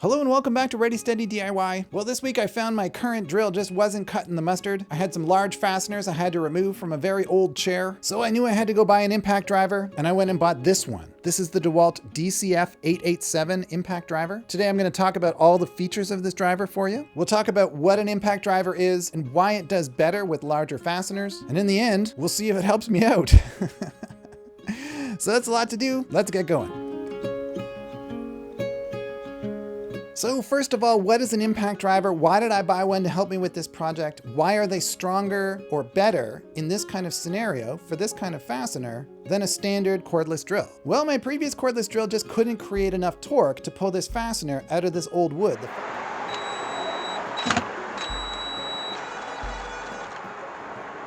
Hello and welcome back to reaDIYsteaDIY. Well, this week I found my current drill just wasn't cutting the mustard. I had some large fasteners I had to remove from a very old chair, so I knew I had to go buy an impact driver, and I went and bought this one. This is the DeWalt DCF887 impact driver. Today I'm going to talk about all the features of this driver for you. We'll talk about what an impact driver is and why it does better with larger fasteners, and in the end, we'll see if it helps me out. So that's a lot to do. Let's get going. So first of all, what is an impact driver? Why did I buy one to help me with this project? Why are they stronger or better in this kind of scenario for this kind of fastener than a standard cordless drill? Well, my previous cordless drill just couldn't create enough torque to pull this fastener out of this old wood.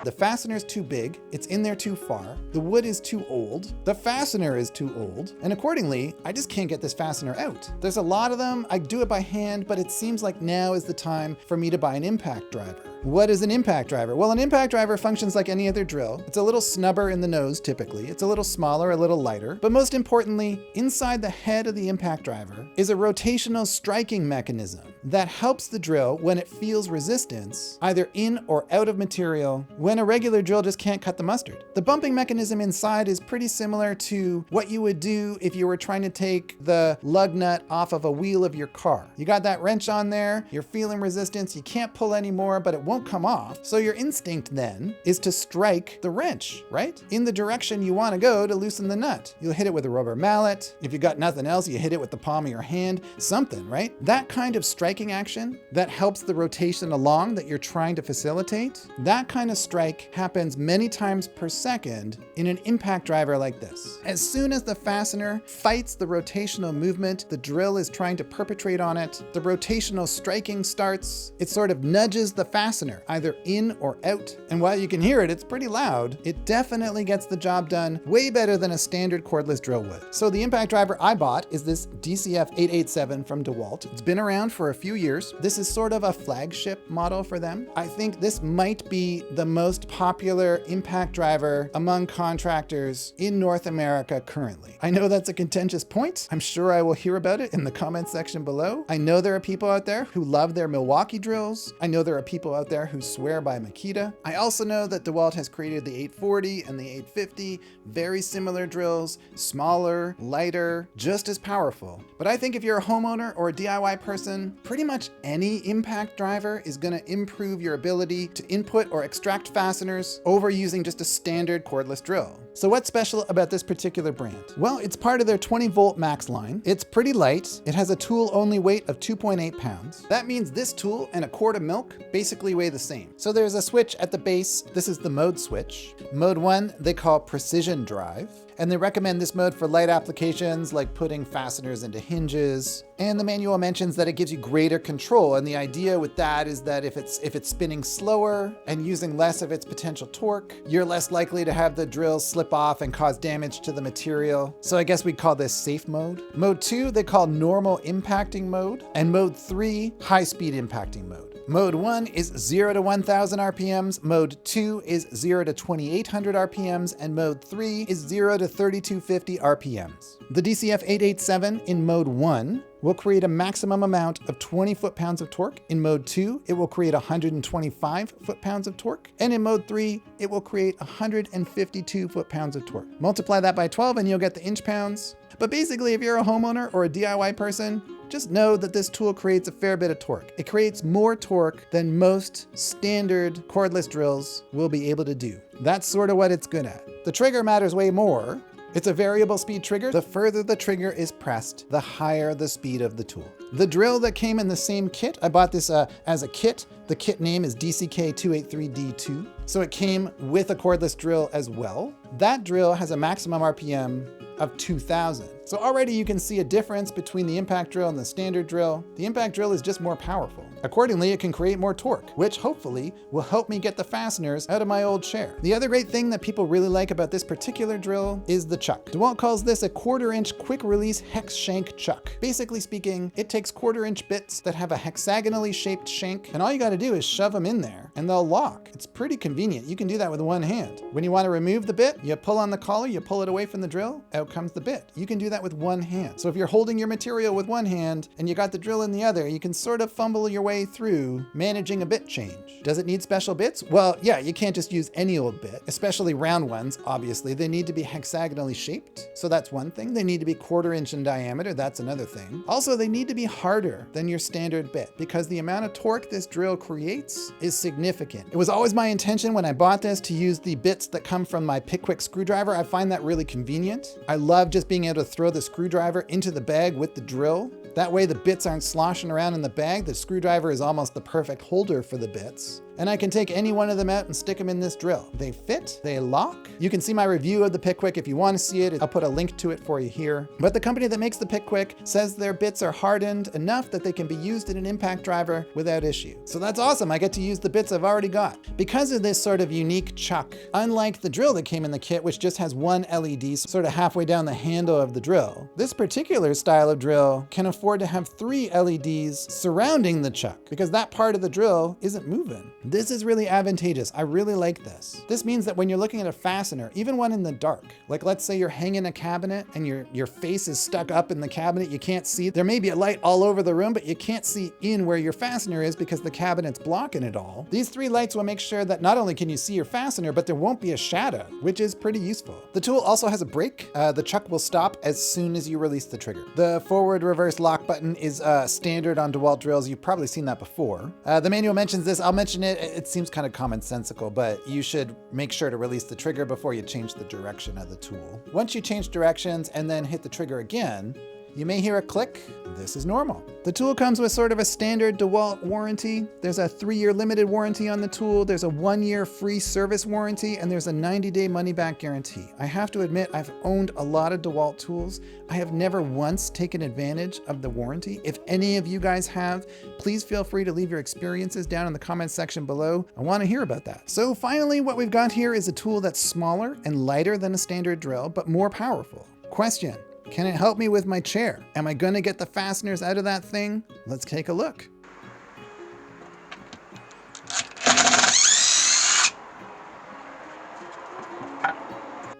The fastener's too big, it's in there too far, the wood is too old, the fastener is too old, and accordingly, I just can't get this fastener out. There's a lot of them, I do it by hand, but it seems like now is the time for me to buy an impact driver. What is an impact driver? Well, an impact driver functions like any other drill. It's a little snubber in the nose typically, it's a little smaller, a little lighter, but most importantly, inside the head of the impact driver is a rotational striking mechanism that helps the drill when it feels resistance, either in or out of material, when a regular drill just can't cut the mustard. The bumping mechanism inside is pretty similar to what you would do if you were trying to take the lug nut off of a wheel of your car. You got that wrench on there, you're feeling resistance, you can't pull anymore, but it won't come off. So your instinct then is to strike the wrench, right? In the direction you want to go to loosen the nut. You'll hit it with a rubber mallet. If you got nothing else, you hit it with the palm of your hand, something, right? That kind of striking action that helps the rotation along that you're trying to facilitate, that kind of strike happens many times per second in an impact driver like this. As soon as the fastener fights the rotational movement the drill is trying to perpetrate on it, the rotational striking starts, it sort of nudges the fastener either in or out. And while you can hear it, it's pretty loud, it definitely gets the job done way better than a standard cordless drill would. So the impact driver I bought is this DCF887 from DeWalt. It's been around for a few years. This is sort of a flagship model for them. I think this might be the most popular impact driver among contractors in North America currently. I know that's a contentious point. I'm sure I will hear about it in the comments section below. I know there are people out there who love their Milwaukee drills. I know there are people out there who swear by Makita. I also know that DeWalt has created the 840 and the 850, very similar drills, smaller, lighter, just as powerful. But I think if you're a homeowner or a DIY person, pretty much any impact driver is going to improve your ability to input or extract fasteners over using just a standard cordless drill. So what's special about this particular brand? Well, it's part of their 20 volt max line. It's pretty light. It has a tool only weight of 2.8 pounds. That means this tool and a quart of milk basically weigh the same. So there's a switch at the base. This is the mode switch. Mode 1 they call precision drive, and they recommend this mode for light applications like putting fasteners into hinges. And the manual mentions that it gives you greater control, and the idea with that is that if it's spinning slower and using less of its potential torque, you're less likely to have the drill slip off and cause damage to the material. So I guess we'd call this safe mode. Mode 2 they call normal impacting mode, and mode 3 high speed impacting mode. Mode 1 is 0 to 1000 RPMs, mode 2 is 0 to 2800 RPMs, and mode 3 is 0 to 3250 RPMs. The DCF887 in mode 1 will create a maximum amount of 20 foot-pounds of torque. In mode 2, it will create 125 foot-pounds of torque. And in mode 3, it will create 152 foot-pounds of torque. Multiply that by 12 and you'll get the inch-pounds. But basically, if you're a homeowner or a DIY person, just know that this tool creates a fair bit of torque. It creates more torque than most standard cordless drills will be able to do. That's sort of what it's good at. The trigger matters way more. It's a variable speed trigger. The further the trigger is pressed, the higher the speed of the tool. The drill that came in the same kit, I bought this as a kit. The kit name is DCK283D2. So it came with a cordless drill as well. That drill has a maximum RPM of 2000. So already you can see a difference between the impact drill and the standard drill. The impact drill is just more powerful. Accordingly, it can create more torque, which hopefully will help me get the fasteners out of my old chair. The other great thing that people really like about this particular drill is the chuck. DeWalt calls this a 1/4 inch quick release hex shank chuck. Basically speaking, it takes 1/4 inch bits that have a hexagonally shaped shank, and all you gotta do is shove them in there and they'll lock. It's pretty convenient. You can do that with one hand. When you wanna remove the bit, you pull on the collar, you pull it away from the drill, out comes the bit. You can do that that with one hand. So if you're holding your material with one hand and you got the drill in the other, you can sort of fumble your way through managing a bit change. Does it need special bits? Well, yeah, you can't just use any old bit, especially round ones, obviously. They need to be hexagonally shaped, so that's one thing. They need to be 1/4 inch in diameter, that's another thing. Also, they need to be harder than your standard bit because the amount of torque this drill creates is significant. It was always my intention when I bought this to use the bits that come from my Pickwick screwdriver. I find that really convenient. I love just being able to throw the screwdriver into the bag with the drill. That way the bits aren't sloshing around in the bag. The screwdriver is almost the perfect holder for the bits. And I can take any one of them out and stick them in this drill. They fit, they lock. You can see my review of the Pickwick if you want to see it. I'll put a link to it for you here. But the company that makes the Pickwick says their bits are hardened enough that they can be used in an impact driver without issue. So that's awesome. I get to use the bits I've already got. Because of this sort of unique chuck, unlike the drill that came in the kit, which just has one LED sort of halfway down the handle of the drill, this particular style of drill can afford to have 3 LEDs surrounding the chuck because that part of the drill isn't moving. This is really advantageous. I really like this. This means that when you're looking at a fastener, even one in the dark, like let's say you're hanging a cabinet and your face is stuck up in the cabinet, you can't see. There may be a light all over the room, but you can't see in where your fastener is because the cabinet's blocking it all. These 3 lights will make sure that not only can you see your fastener, but there won't be a shadow, which is pretty useful. The tool also has a brake. The chuck will stop as soon as you release the trigger. The forward reverse lock button is standard on DeWalt drills. You've probably seen that before. The manual mentions this. I'll mention it. It seems kind of commonsensical, but you should make sure to release the trigger before you change the direction of the tool. Once you change directions and then hit the trigger again, you may hear a click. This is normal. The tool comes with sort of a standard DeWalt warranty. There's a 3-year limited warranty on the tool. There's a 1-year free service warranty, and there's a 90-day money-back guarantee. I have to admit, I've owned a lot of DeWalt tools. I have never once taken advantage of the warranty. If any of you guys have, please feel free to leave your experiences down in the comments section below. I want to hear about that. So finally, what we've got here is a tool that's smaller and lighter than a standard drill, but more powerful. Question: can it help me with my chair? Am I gonna get the fasteners out of that thing? Let's take a look.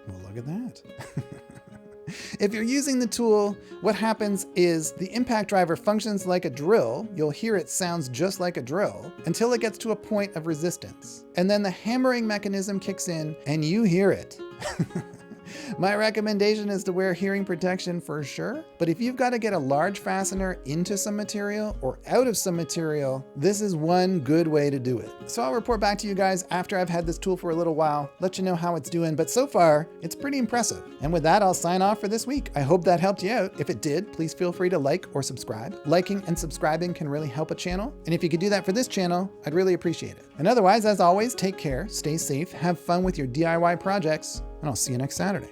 Well, look at that. If you're using the tool, what happens is the impact driver functions like a drill. You'll hear it sounds just like a drill until it gets to a point of resistance. And then the hammering mechanism kicks in and you hear it. My recommendation is to wear hearing protection for sure, but if you've got to get a large fastener into some material or out of some material, this is one good way to do it. So I'll report back to you guys after I've had this tool for a little while, let you know how it's doing, but so far, it's pretty impressive. And with that, I'll sign off for this week. I hope that helped you out. If it did, please feel free to like or subscribe. Liking and subscribing can really help a channel, and if you could do that for this channel, I'd really appreciate it. And otherwise, as always, take care, stay safe, have fun with your DIY projects, and I'll see you next Saturday.